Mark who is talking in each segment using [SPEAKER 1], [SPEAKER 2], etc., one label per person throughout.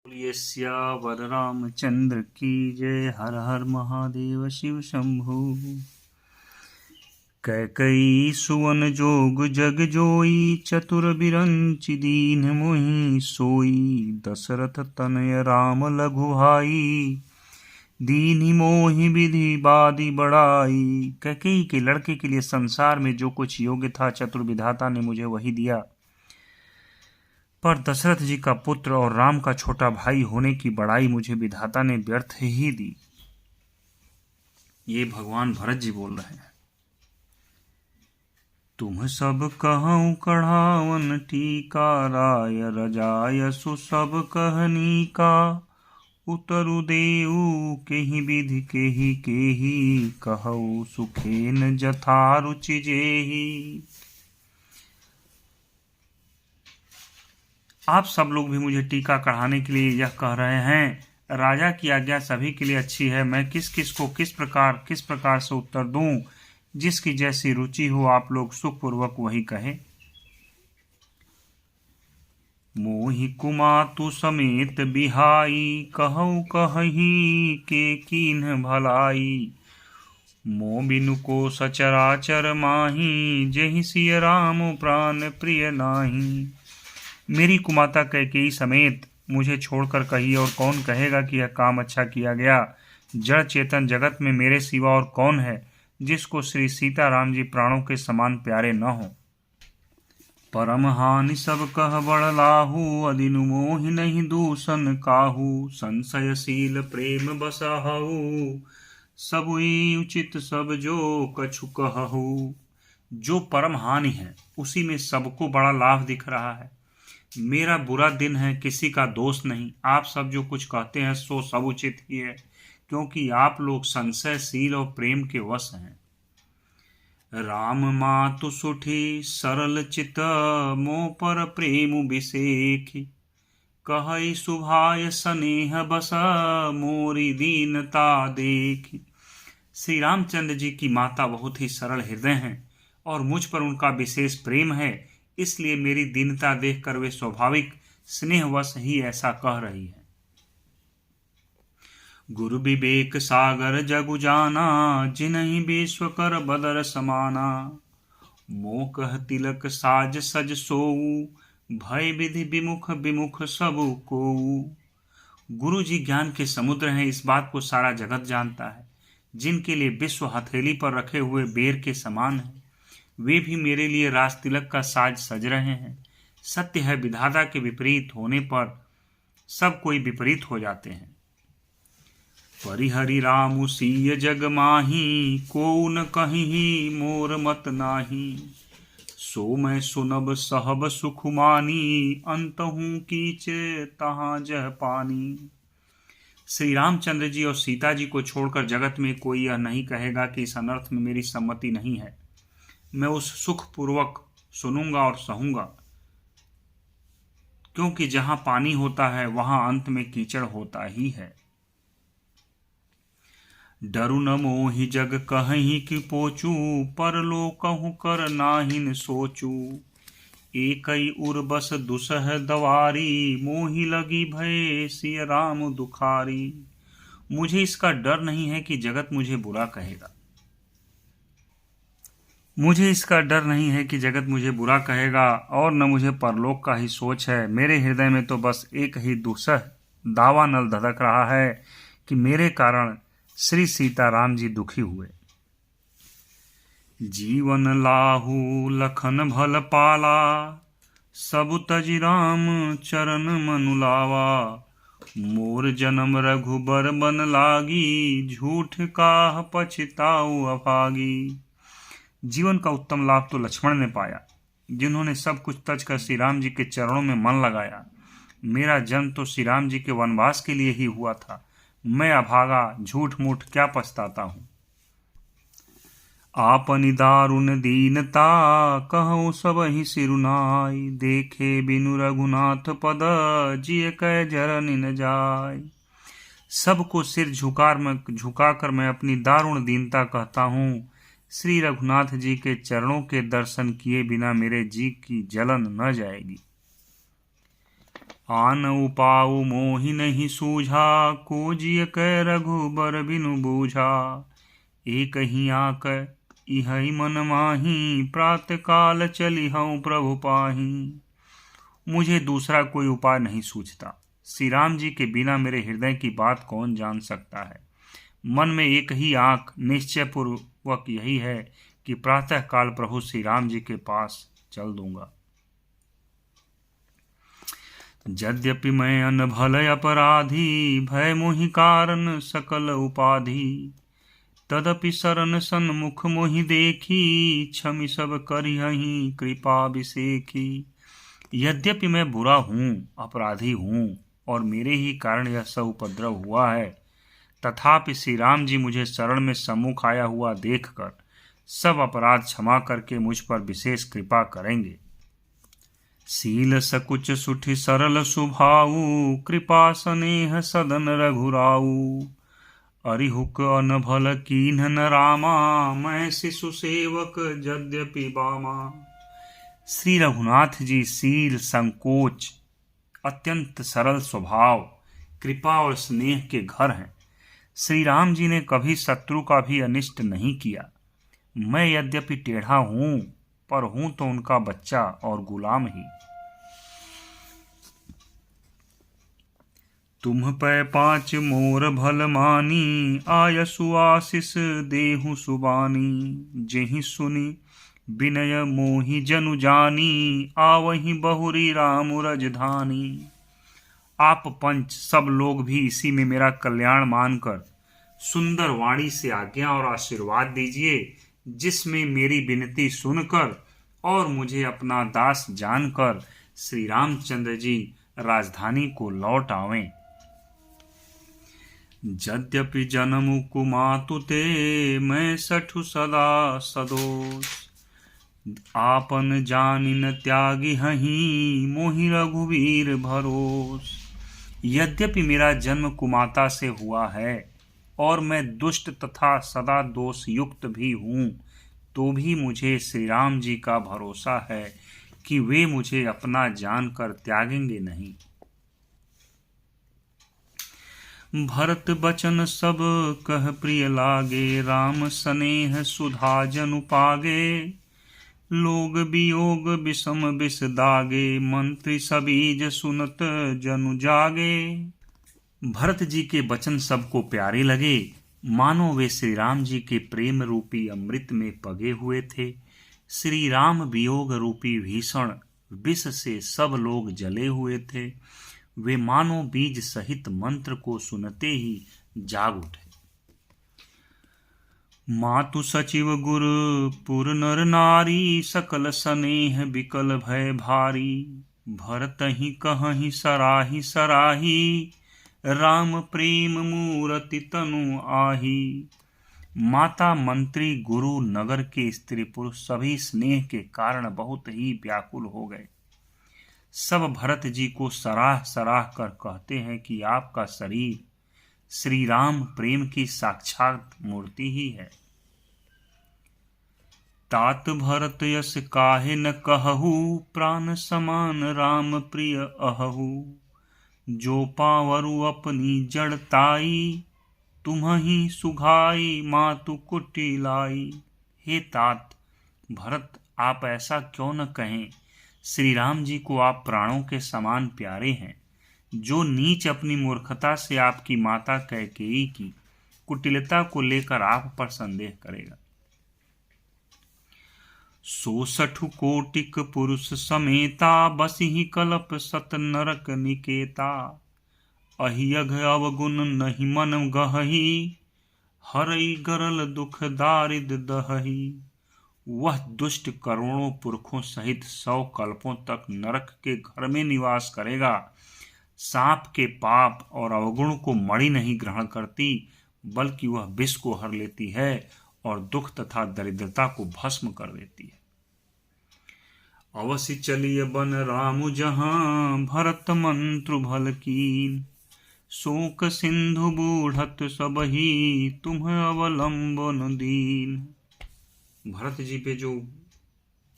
[SPEAKER 1] बोलिए सियावर रामचंद्र की जय। हर हर महादेव शिव शंभु। कैकई सुवन जोग जग जोई, चतुर बिरंचि दीन मोहि सोई। दशरथ तनय राम लघु भाई, दीन मोहि विधि बादी बढ़ाई। कैकेयी के लड़के के लिए संसार में जो कुछ योग्य था, चतुर विधाता ने मुझे वही दिया। पर दशरथ जी का पुत्र और राम का छोटा भाई होने की बड़ाई मुझे विधाता ने व्यर्थ ही दी। ये भगवान भरत जी बोल रहे हैं। तुम सब कहूँ कढ़ावन टीका, राय रजाय सु सब कहनी का। उतरु देऊ केहि विधि केहि कहऊ, सुखेन जथा रुचि जेहि। आप सब लोग भी मुझे टीका कढ़ाने के लिए यह कह रहे हैं। राजा की आज्ञा सभी के लिए अच्छी है। मैं किस किस को किस प्रकार से उत्तर दूं। जिसकी जैसी रुचि हो आप लोग सुखपूर्वक वही कहें। मोहि कुमातु समेत बिहाई, कहऊ कहि के कीन्ह भलाई। मो बिनु को सचराचर माही, जेहि सिय राम प्राण प्रिय नाही। मेरी कुमाता कैकेयी समेत मुझे छोड़कर कहिए और कौन कहेगा कि यह काम अच्छा किया गया। जड़ चेतन जगत में मेरे सिवा और कौन है जिसको श्री सीताराम जी प्राणों के समान प्यारे न हो। परम हानि सब कह बड़लाहू, अदिनु मोहि नहीं दूषण काहू। संशयशील प्रेम बसहु, सबुई उचित सब जो कछु कहू। जो परम हानि है उसी में सबको बड़ा लाभ दिख रहा है। मेरा बुरा दिन है, किसी का दोष नहीं। आप सब जो कुछ कहते हैं सो सब उचित ही है, क्योंकि आप लोग संशयशील और प्रेम के वश हैं। राम मातु सुठी सरल चित, मोह पर प्रेम विसेखी। कहई सुभाय स्नेह बस, मोरी दीनता देखी। श्री रामचंद्र जी की माता बहुत ही सरल हृदय हैं और मुझ पर उनका विशेष प्रेम है, इसलिए मेरी दीनता देखकर वे स्वाभाविक स्नेहवश ही ऐसा कह रही है। गुरु विवेक सागर जगु जाना, जिन्हि विश्व कर बदर समाना। मोह कह तिलक साज सज सोऊ, भय विधि विमुख विमुख सबु कोऊ। गुरु जी ज्ञान के समुद्र हैं, इस बात को सारा जगत जानता है। जिनके लिए विश्व हथेली पर रखे हुए बेर के समान है, वे भी मेरे लिए राज तिलक का साज सज रहे हैं। सत्य है, विधाता के विपरीत होने पर सब कोई विपरीत हो जाते हैं। परिहरि रामु सीय जग माही, को न कहीं मोर मत नाही। सो मैं सुनब सहब सुख मानी, अंतहूँ कीच तहाँ जह पानी। श्री रामचंद्र जी और सीता जी को छोड़कर जगत में कोई यह नहीं कहेगा कि इस अनर्थ में मेरी सम्मति नहीं है। मैं उस सुख पूर्वक सुनूंगा और सहूंगा, क्योंकि जहां पानी होता है वहां अंत में कीचड़ होता ही है। डरु न मोहि जग कहीं कि पोचू, परलो कहूँ कर नाहिन सोचू। एकई उर बस दुसह दवारी, मोहि लगी भय सिय राम दुखारी। मुझे इसका डर नहीं है कि जगत मुझे बुरा कहेगा। मुझे इसका डर नहीं है कि जगत मुझे बुरा कहेगा, और न मुझे परलोक का ही सोच है। मेरे हृदय में तो बस एक ही दुसह दावानल धधक रहा है कि मेरे कारण श्री सीताराम जी दुखी हुए। जीवन लाहू लखन भल पाला, सब तजि राम चरण मनु लावा। मोर जन्म रघुबर बन लागी, झूठ काह पछताऊ अभागी। जीवन का उत्तम लाभ तो लक्ष्मण ने पाया, जिन्होंने सब कुछ तज कर श्री राम जी के चरणों में मन लगाया। मेरा जन्म तो श्री राम जी के वनवास के लिए ही हुआ था। मैं अभागा झूठ मूठ क्या पछताता हूँ। आपनि दारुण दीनता, कहूँ सब ही सिरुनाई। देखे बिनु रघुनाथ पद, जिय कै जरनि न जाय। सबको सिर झुकाकर मैं अपनी दारुण दीनता कहता हूँ। श्री रघुनाथ जी के चरणों के दर्शन किए बिना मेरे जी की जलन न जाएगी। आन उपाऊ मोहि नहीं सूझा, को जिय कै रघुबर बिनु बूझा। एक ही आक इहै मन माही, प्रात काल चली हूँ प्रभु पाही। मुझे दूसरा कोई उपाय नहीं सूझता। श्री राम जी के बिना मेरे हृदय की बात कौन जान सकता है। मन में एक ही आंख निश्चय पूर्वक यही है कि प्रातः काल प्रभु श्री राम जी के पास चल दूंगा। यद्यपि मैं अनभल अपराधी, भय मोहि कारण सकल उपाधि। तदपि शरण सन्मुख मोहि देखी, क्षमि सब करिहहि कृपा बिसेखी। यद्यपि मैं बुरा हूँ, अपराधी हूँ और मेरे ही कारण यह सब उपद्रव हुआ है, तथापि श्री राम जी मुझे शरण में सम्मुख आया हुआ देखकर सब अपराध क्षमा करके मुझ पर विशेष कृपा करेंगे। शील सकुच सुठि सरल सुभाऊ, कृपा स्नेह सदन रघुराऊ। अरिहुक अनभल कीन्ह न रामा, मैं शिशु सेवक यद्यपि बामा। श्री रघुनाथ जी शील, संकोच, अत्यंत सरल स्वभाव, कृपा और स्नेह के घर हैं। श्री राम जी ने कभी शत्रु का भी अनिष्ट नहीं किया। मैं यद्यपि टेढ़ा हूं, पर हूं तो उनका बच्चा और गुलाम ही। तुम पै पाँच मोर भल मानी, आयसु आशीष देहु सुबानी। जेहि सुनी विनय मोहि जनु जानी, आवहि बहुरी राम रजधानी। आप पंच सब लोग भी इसी में मेरा कल्याण मानकर सुंदर वाणी से आज्ञा और आशीर्वाद दीजिए, जिसमें मेरी विनती सुनकर और मुझे अपना दास जानकर श्री रामचंद्र जी राजधानी को लौट आवें। यद्यपि जन्म कुमातु ते, मैं सठु सदा सदोष। आपन जानि न त्यागी हहीं, मोहि रघुवीर भरोस। यद्यपि मेरा जन्म कुमाता से हुआ है और मैं दुष्ट तथा सदा दोष युक्त भी हूँ, तो भी मुझे श्री राम जी का भरोसा है कि वे मुझे अपना जानकर त्यागेंगे नहीं। भरत बचन सब कह प्रिय लागे, राम स्नेह सुधा जनु पागे। लोग वियोग विषम विष दागे, मंत्री सबीज सुनत जनु जागे। भरत जी के वचन सबको प्यारे लगे, मानो वे श्री राम जी के प्रेम रूपी अमृत में पगे हुए थे। श्री राम वियोग रूपी भीषण विष से सब लोग जले हुए थे। वे मानो बीज सहित मंत्र को सुनते ही जाग उठे। मातु सचिव गुर पुर नर नारी, सकल स्नेह विकल भय भारी। भरत ही कहहि सराही सराही, राम प्रेम मूरति तनु आही। माता, मंत्री, गुरु, नगर के स्त्री पुरुष सभी स्नेह के कारण बहुत ही व्याकुल हो गए। सब भरत जी को सराह सराह कर कहते हैं कि आपका शरीर श्री राम प्रेम की साक्षात मूर्ति ही है। तात भरत यस काहे न कहहु, प्राण समान राम प्रिय अहहु। जो पावरु अपनी जड़ताई, तुम्हि सुघाई मातु कुटी लाई। हे तात भरत, आप ऐसा क्यों न कहें। श्री राम जी को आप प्राणों के समान प्यारे हैं। जो नीच अपनी मूर्खता से आपकी माता कैकेयी की कुटिलता को लेकर आप पर संदेह करेगा। सो सठु कोटिक पुरुष समेता, बसिहि कलप सत नरक निकेता। अहियघ अवगुण नहीं मन गहही, हरई गरल दुख दारिद दहही। वह दुष्ट करोड़ों पुरखों सहित 100 कल्पों तक नरक के घर में निवास करेगा। सांप के पाप और अवगुण को मणि नहीं ग्रहण करती, बल्कि वह विष को हर लेती है और दुख तथा दरिद्रता को भस्म कर देती है। अवसि चलिय बन रामु जहाँ, भरत मंत्रु भल कीन। शोक सिंधु बूढ़त सबही, तुम्हें अवलंबन दीन। भरत जी पे जो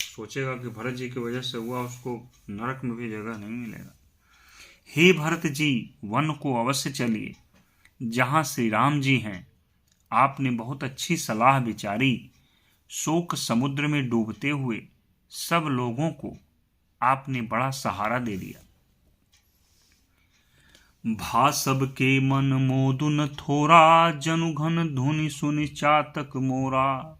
[SPEAKER 1] सोचेगा कि भरत जी की वजह से हुआ, उसको नरक में भी जगह नहीं मिलेगा। हे भरत जी, वन को अवश्य चलिए, जहाँ श्री राम जी हैं। आपने बहुत अच्छी सलाह विचारी। शोक समुद्र में डूबते हुए सब लोगों को आपने बड़ा सहारा दे दिया। भा सबके मन मोदुन थोरा, जनुघन धुनि सुनि चातक मोरा।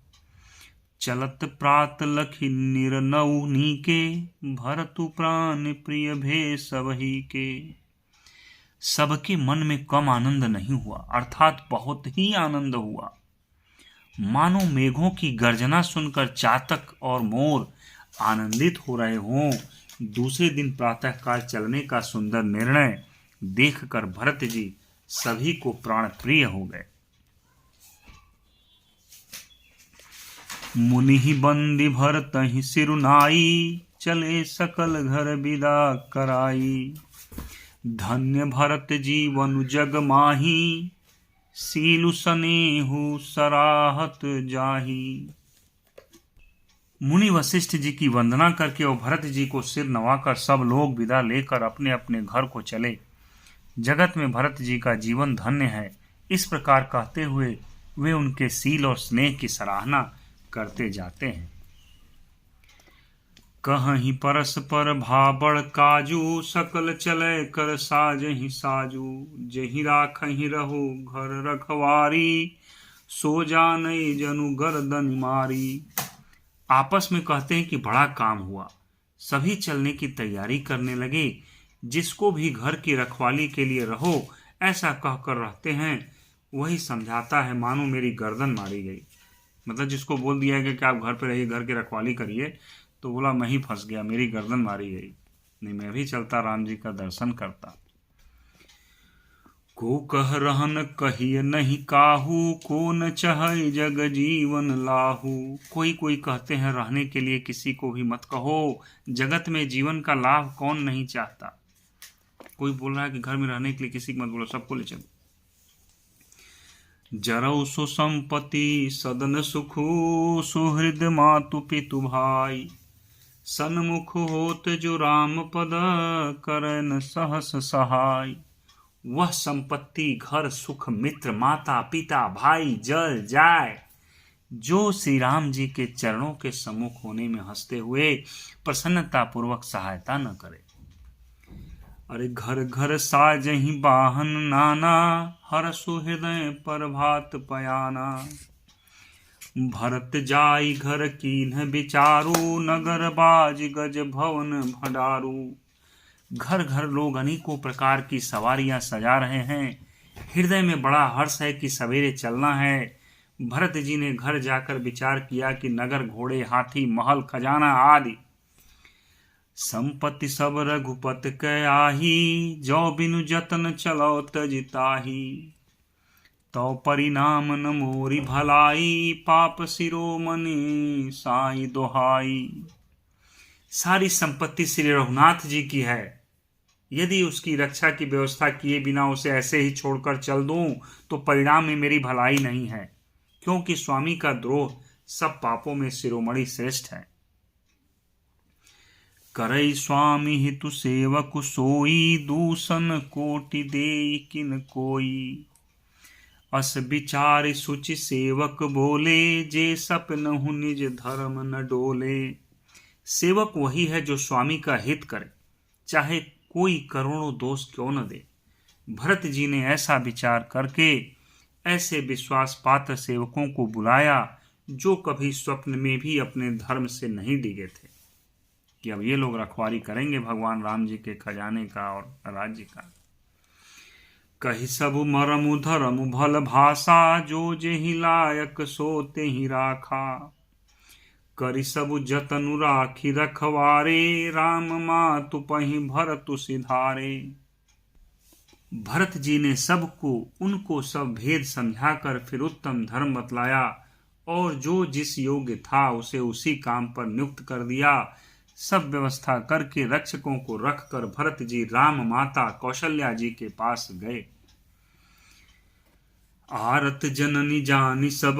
[SPEAKER 1] चलत प्रात लखि निरनऊ नीके, भरतु प्राण प्रिय भे सबही के। सबके मन में कम आनंद नहीं हुआ, अर्थात बहुत ही आनंद हुआ। मानो मेघों की गर्जना सुनकर चातक और मोर आनंदित हो रहे हों। दूसरे दिन प्रातःकाल चलने का सुंदर निर्णय देखकर भरत जी सभी को प्राण प्रिय हो गए। मुनि बंदी भरतहि सिरुनाई, चले सकल घर विदा कराई। धन्य भरत जीवनु जग माही, सीलु सनेहु सराहत जाही। मुनि वशिष्ठ जी की वंदना करके और भरत जी को सिर नवाकर सब लोग विदा लेकर अपने अपने घर को चले। जगत में भरत जी का जीवन धन्य है, इस प्रकार कहते हुए वे उनके सील और स्नेह की सराहना करते जाते हैं। कहीं परस्पर भाबड़ काजू, सकल चले कर साजहि साजू। जहि राखहि रहो घर रखवारी, सो जानई जनु गर्दन मारी। आपस में कहते हैं कि बड़ा काम हुआ। सभी चलने की तैयारी करने लगे। जिसको भी घर की रखवाली के लिए रहो ऐसा कहकर रहते हैं, वही समझाता है मानो मेरी गर्दन मारी गई। मतलब जिसको बोल दिया है कि आप घर पे रहिए, घर की रखवाली करिए, तो बोला मैं ही फंस गया, मेरी गर्दन मारी गई। नहीं, मैं भी चलता राम जी का दर्शन करता। को कह रहन कहिए नहीं काहू, को न चाहे जग जीवन लाहू। कोई कोई कहते हैं रहने के लिए किसी को भी मत कहो, जगत में जीवन का लाभ कौन नहीं चाहता। कोई बोल रहा है कि घर में रहने के लिए किसी को मत बोलो, सबको ले चलो। जरऊ सो संपत्ति सदन सुखु, सुहृद मातु पितु भाई। सन्मुख होत जो राम पद, करन सहस सहाय। वह संपत्ति, घर, सुख, मित्र, माता पिता, भाई, जल जाए, जो श्री राम जी के चरणों के सम्मुख होने में हंसते हुए प्रसन्नता पूर्वक सहायता न करे। अरे घर घर साजहि बाहन नाना, हरसु हृदय पर भात पयाना। भरत जाई घर कीन्ह विचारू, नगर बाज गज भवन भंडारू। घर घर लोग अनेकों प्रकार की सवारियां सजा रहे हैं। हृदय में बड़ा हर्ष है कि सवेरे चलना है। भरत जी ने घर जाकर विचार किया कि नगर, घोड़े, हाथी, महल, खजाना आदि संपत्ति सब रघुपत कै आही। जो बिनु जतन चलो तजिताही। तो परिणाम न मोरी भलाई, पाप शिरोमणि साई दोहाई। सारी संपत्ति श्री रघुनाथ जी की है। यदि उसकी रक्षा की व्यवस्था किए बिना उसे ऐसे ही छोड़कर चल दूं तो परिणाम में मेरी भलाई नहीं है, क्योंकि स्वामी का द्रोह सब पापों में शिरोमणि श्रेष्ठ है। करई स्वामी हितु सेवक सोई, दूषण कोटि देई किन कोई। अस विचार सुचि सेवक बोले, जे सपनहु निज धर्म न डोले। सेवक वही है जो स्वामी का हित करे, चाहे कोई करोड़ों दोष क्यों न दे। भरत जी ने ऐसा विचार करके ऐसे विश्वास पात्र सेवकों को बुलाया जो कभी स्वप्न में भी अपने धर्म से नहीं डिगे थे, कि अब ये लोग रखवाली करेंगे भगवान राम जी के खजाने का और राज्य का। कही सब मरमु धर्मु भल भाषा, जो जेहि लायक सो तेहि राखा। करि सब जतनु राखी रखवारे, राम मातु पहि भरतु सिधारे। भरत जी ने सबको उनको सब भेद समझाकर फिर उत्तम धर्म बतलाया और जो जिस योग्य था उसे उसी काम पर नियुक्त कर दिया। सब व्यवस्था करके रक्षकों को रखकर भरत जी राम माता कौशल्या जी के पास गए। आरत जननी जानी सब,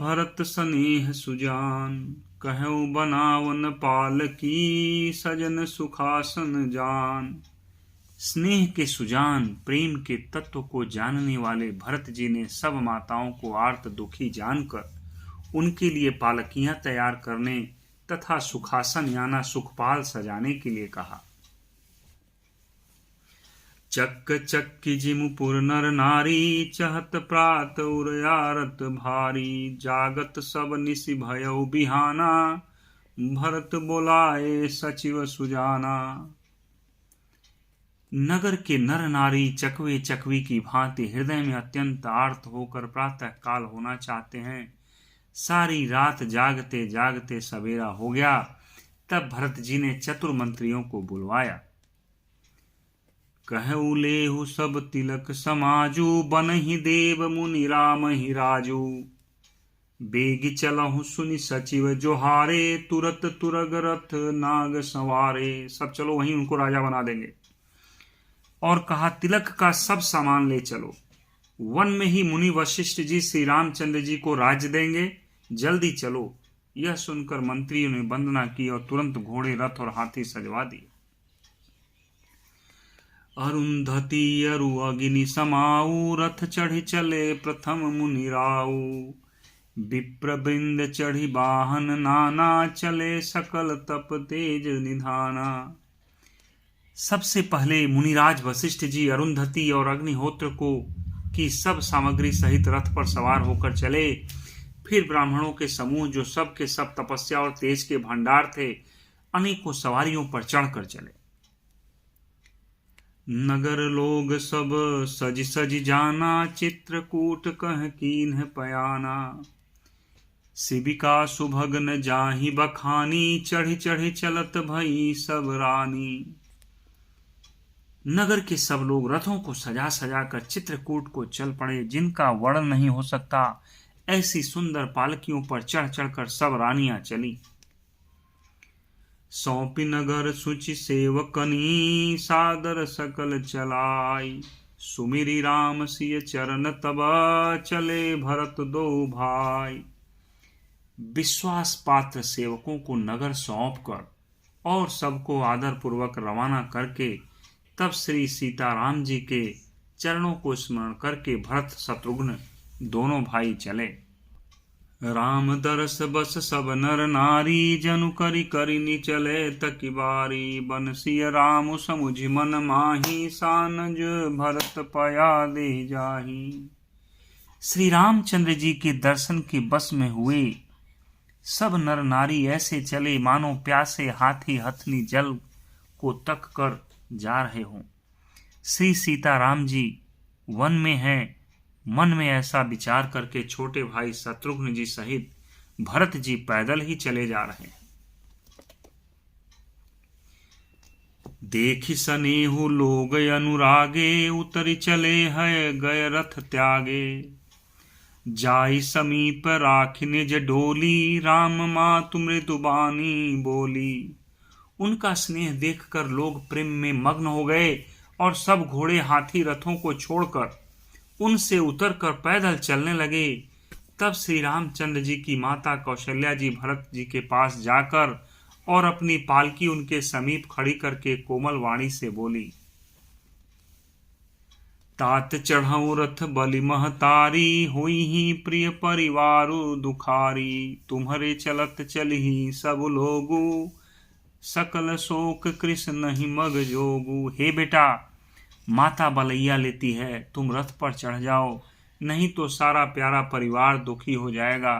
[SPEAKER 1] भरत स्नेह सुजान। कहऊ बनावन पाल की, सजन सुखासन जान। स्नेह के सुजान, प्रेम के तत्व को जानने वाले भरत जी ने सब माताओं को आर्त दुखी जानकर उनके लिए पालकियां तैयार करने तथा सुखासन याना सुखपाल सजाने के लिए कहा। चक्क चक्की जिमुपुर नर नारी, चहत प्रात उरयारत भारी। जागत सब निसि भयउ बिहाना, भरत बोलाए सचिव सुजाना। नगर के नर नारी चकवे चकवी की भांति हृदय में अत्यंत आर्त होकर प्रातः काल होना चाहते हैं। सारी रात जागते जागते सवेरा हो गया। तब भरत जी ने चतुर मंत्रियों को बुलवाया। कहु लेहु सब तिलक समाजू, बनहि देव मुनि राम ही राजू। बेग चलहु सुनि सचिव जोहारे, तुरत तुरग रथ नाग सवारे। सब चलो वहीं उनको राजा बना देंगे। और कहा तिलक का सब सामान ले चलो। वन में ही मुनि वशिष्ठ जी श्री रामचंद्र जी को राज्य देंगे, जल्दी चलो। यह सुनकर मंत्रियों ने वंदना की और तुरंत घोड़े, रथ और हाथी सजवा दिए। अरुंधति अरु अग्नि समाऊ, रथ चढ़ी चले प्रथम मुनि राऊ। विप्र वृंद चढ़ी वाहन नाना, चले सकल तप तेज निधाना। सबसे पहले मुनिराज वशिष्ठ जी अरुंधति और अग्निहोत्र को की सब सामग्री सहित रथ पर सवार होकर चले। फिर ब्राह्मणों के समूह जो सब के सब तपस्या और तेज के भंडार थे, अनेकों सवारियों पर चढ़कर चले। नगर लोग सब सज सज जाना, चित्रकूट कह कीन्ह पयाना। शिविका सुभगन जाहि बखानी, चढ़ी चढ़ी चलत भई सब रानी। नगर के सब लोग रथों को सजा सजा कर चित्रकूट को चल पड़े, जिनका वर्णन नहीं हो सकता। ऐसी सुंदर पालकियों पर चढ़ चढ़कर सब रानियां चली। सौंपी नगर सुचि सेवकनी, सादर सकल चलाई। सुमिरी राम सिय चरण तब, चले भरत दो भाई। विश्वास पात्र सेवकों को नगर सौंप कर और सबको आदर पूर्वक रवाना करके तब श्री सीताराम जी के चरणों को स्मरण करके भरत शत्रुघ्न दोनों भाई चले। राम दरस बस सब नर नारी, जनु करि करि निचले तकी बारी। बनसिय राम समुझ मन माही, सानज भरत पया दे जाही। श्री रामचंद्र जी के दर्शन के बस में हुए सब नर नारी ऐसे चले मानो प्यासे हाथी हथनी जल को तक कर जा रहे हों। श्री सीताराम जी वन में हैं, मन में ऐसा विचार करके छोटे भाई शत्रुघ्न जी सहित भरत जी पैदल ही चले जा रहे हैं। देखि सनेहु लोग अनुरागे, उतरि चले है गए रथ त्यागे। जाई समीप राखि निज डोली, राम मातु मृदुबानी बोली। उनका स्नेह देखकर लोग प्रेम में मग्न हो गए और सब घोड़े हाथी रथों को छोड़कर उनसे उतरकर पैदल चलने लगे। तब श्री रामचंद्र जी की माता कौशल्या जी भरत जी के पास जाकर और अपनी पालकी उनके समीप खड़ी करके कोमल वाणी से बोली। तात चढ़ऊ रथ बलि महतारी, हुई ही प्रिय परिवारु दुखारी। तुम्हारे चलत चलही सब लोगु, सकल शोक कृष्ण नहीं मग जोगु। हे बेटा, माता बलैया लेती है, तुम रथ पर चढ़ जाओ, नहीं तो सारा प्यारा परिवार दुखी हो जाएगा।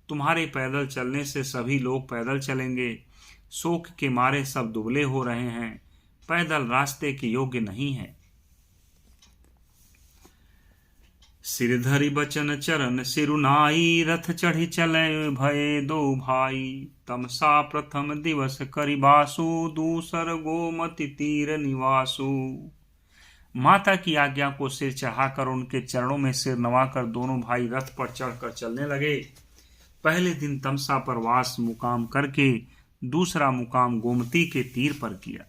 [SPEAKER 1] तुम्हारे पैदल चलने से सभी लोग पैदल चलेंगे। शोक के मारे सब दुबले हो रहे हैं, पैदल रास्ते के योग्य नहीं है। सिरधरि बचन चरण सिरुनाई, रथ चढ़ी चले भये दो भाई। तमसा प्रथम दिवस करिबासु, दूसर गोमति तीर निवासु। माता की आज्ञा को सिर चढ़ाकर उनके चरणों में सिर नवाकर दोनों भाई रथ पर चढ़कर चलने लगे। पहले दिन तमसा पर वास मुकाम करके दूसरा मुकाम गोमती के तीर पर किया।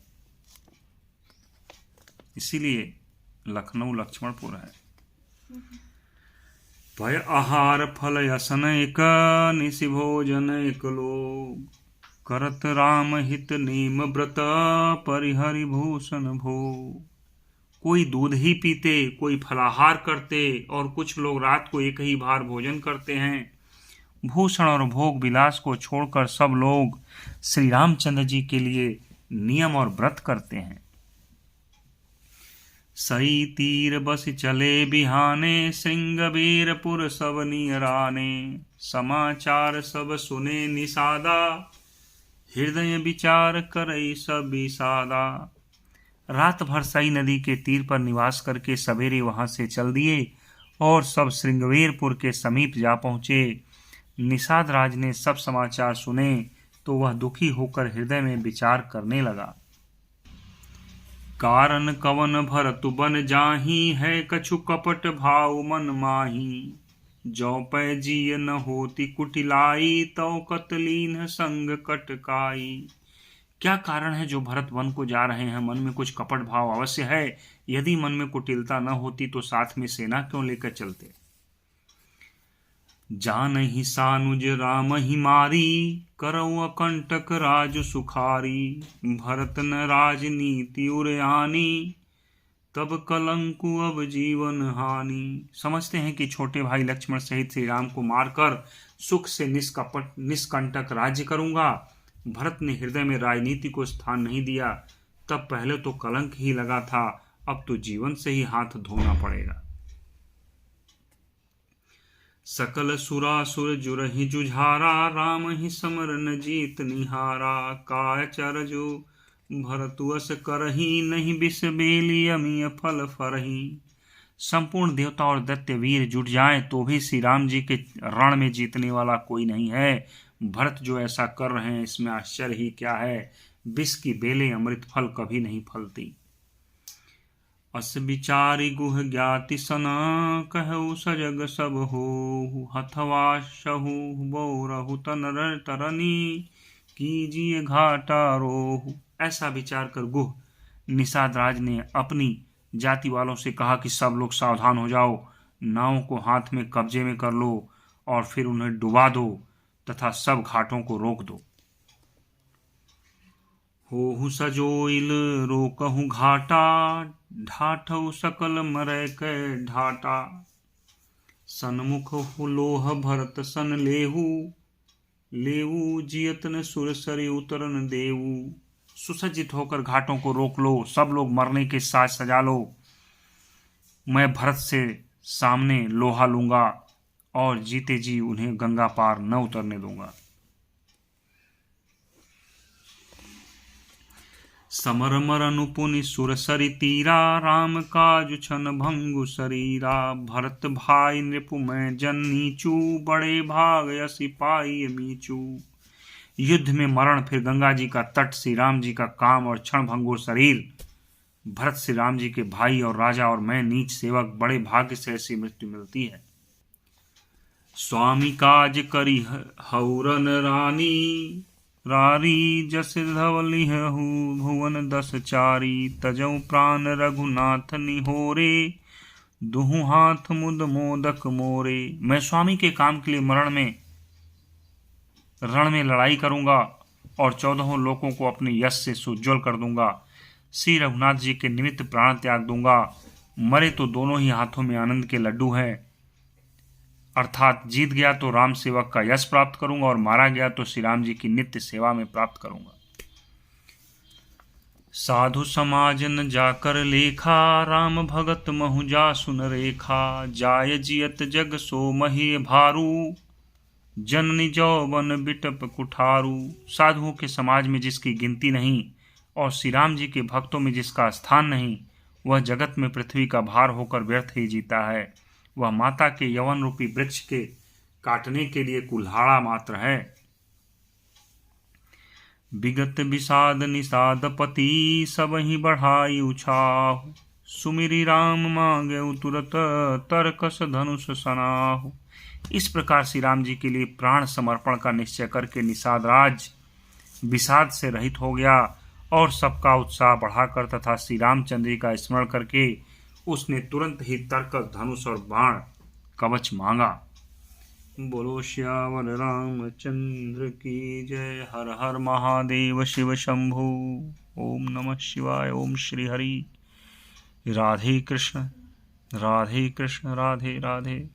[SPEAKER 1] इसीलिए लखनऊ लक्ष्मणपुर है। भय आहार फल यसन एक, निशि भोजन एक लोग। करत राम हित नेम व्रत, परिहरि भूषण भोग। कोई दूध ही पीते, कोई फलाहार करते और कुछ लोग रात को एक ही बार भोजन करते हैं। भूषण और भोग विलास को छोड़कर सब लोग श्री रामचंद्र जी के लिए नियम और व्रत करते हैं। सई तीर बस चले बिहाने, श्रृंगबीरपुर सब नियराने। समाचार सब सुने निषादा, हृदय विचार करई सब विषादा। रात भर सई नदी के तीर पर निवास करके सवेरे वहां से चल दिए और सब श्रृंगवीरपुर के समीप जा पहुंचे। निषाद राज ने सब समाचार सुने तो वह दुखी होकर हृदय में विचार करने लगा। कारण कवन भरतु बन जाही, है कछु कपट भाव मन माही। जो पै जिय न होती कुटिलाई, तो कतलीन संग कटकाई। क्या कारण है जो भरत वन को जा रहे हैं? मन में कुछ कपट भाव अवश्य है। यदि मन में कुटिलता न होती तो साथ में सेना क्यों लेकर चलते? जानहि सानुज राम ही मारी, करऊ अकंटक राज सुखारी। भरत न राजनीति उरयानी, तब कलंकु अब जीवन हानि। समझते हैं कि छोटे भाई लक्ष्मण सहित श्री राम को मारकर सुख से निष्कंटक राज्य करूंगा। भरत ने हृदय में राजनीति को स्थान नहीं दिया, तब पहले तो कलंक ही लगा था, अब तो जीवन से ही हाथ धोना पड़ेगा। सकल सुरासुर जुरहि जुझारा, राम ही समर न जीत निहारा। काय चरजो भरतुअस करही, नहीं बिस बेली अमीय फल फरही। संपूर्ण देवता और दैत्य वीर जुट जाएं तो भी श्री राम जी के रण में जीतने वाला कोई नहीं है। भरत जो ऐसा कर रहे हैं इसमें आश्चर्य ही क्या है। विष की बेलें अमृत फल कभी नहीं फलती। अस विचारी गुह ज्ञाति सना, कहु सजग सब हो। हथवा सहु बहुरहु तन तरनी, कीजिए घाटा रोहु। ऐसा विचार कर गुह निषाद राज ने अपनी जाति वालों से कहा कि सब लोग सावधान हो जाओ, नावों को हाथ में कब्जे में कर लो और फिर उन्हें डुबा दो तथा सब घाटों को रोक दो। होहु सजोइल रोकहु घाटा, ढाठौ सकल मरै कै ढाटा। सन्मुख लोह भरत सन लेहु, लेऊ जियत न सुरसरी उतरन देऊ। सुसज्जित होकर घाटों को रोक लो, सब लोग मरने के साज सजा लो। मैं भरत से सामने लोहा लूंगा और जीते जी उन्हें गंगा पार न उतरने दूंगा। समर मरनु पुनि सुरसरि तीरा, राम काज छन भंगु शरीरा। भरत भाई नृपु मैं जन नीचू, बड़े भाग यसी पाई मीचू। युद्ध में मरण फिर गंगा जी का तट, श्री राम जी का काम और क्षण भंगुर शरीर। भरत श्री राम जी के भाई और राजा और मैं नीच सेवक, बड़े भाग्य से ऐसी मृत्यु मिलती है। स्वामी काज करी हौरन रानी, रारी जस धवलिहु भुवन दस चारी। तजौ प्राण रघुनाथ निहोरे, दुहु हाथ मुद मोदक मोरे। मैं स्वामी के काम के लिए रण में लड़ाई करूंगा और 14 लोकों को अपने यश से सुज्ज्वल कर दूंगा। श्री रघुनाथ जी के निमित्त प्राण त्याग दूंगा। मरे तो दोनों ही हाथों में आनंद के लड्डू हैं, अर्थात जीत गया तो राम सेवक का यश प्राप्त करूंगा और मारा गया तो श्री राम जी की नित्य सेवा में प्राप्त करूंगा। साधु समाज न जाकर लेखा, राम भगत महु जा सुन रेखा। जाय जियत जग सो मही भारू, जननी जौवन बिटप कुठारू। साधुओं के समाज में जिसकी गिनती नहीं और श्री राम जी के भक्तों में जिसका स्थान नहीं, वह जगत में पृथ्वी का भार होकर व्यर्थ ही जीता है। वह माता के यवन रूपी वृक्ष के काटने के लिए कुल्हाड़ा मात्र है। विगत विषाद निषाद पति, सब ही बढ़ाई उछाहु। सुमिरी राम मांगे तुरत, तरकस धनुष सनाहु। इस प्रकार श्री राम जी के लिए प्राण समर्पण का निश्चय करके निषाद राज विषाद से रहित हो गया और सबका उत्साह बढ़ाकर तथा श्री रामचंद्र जी का स्मरण करके उसने तुरंत ही तरकस धनुष और बाण कवच मांगा। बोलो श्यावर रामचंद्र की जय। हर हर महादेव शिव शंभु। ओम नमः शिवाय। ओम श्री हरि। राधे कृष्ण राधे कृष्ण राधे राधे।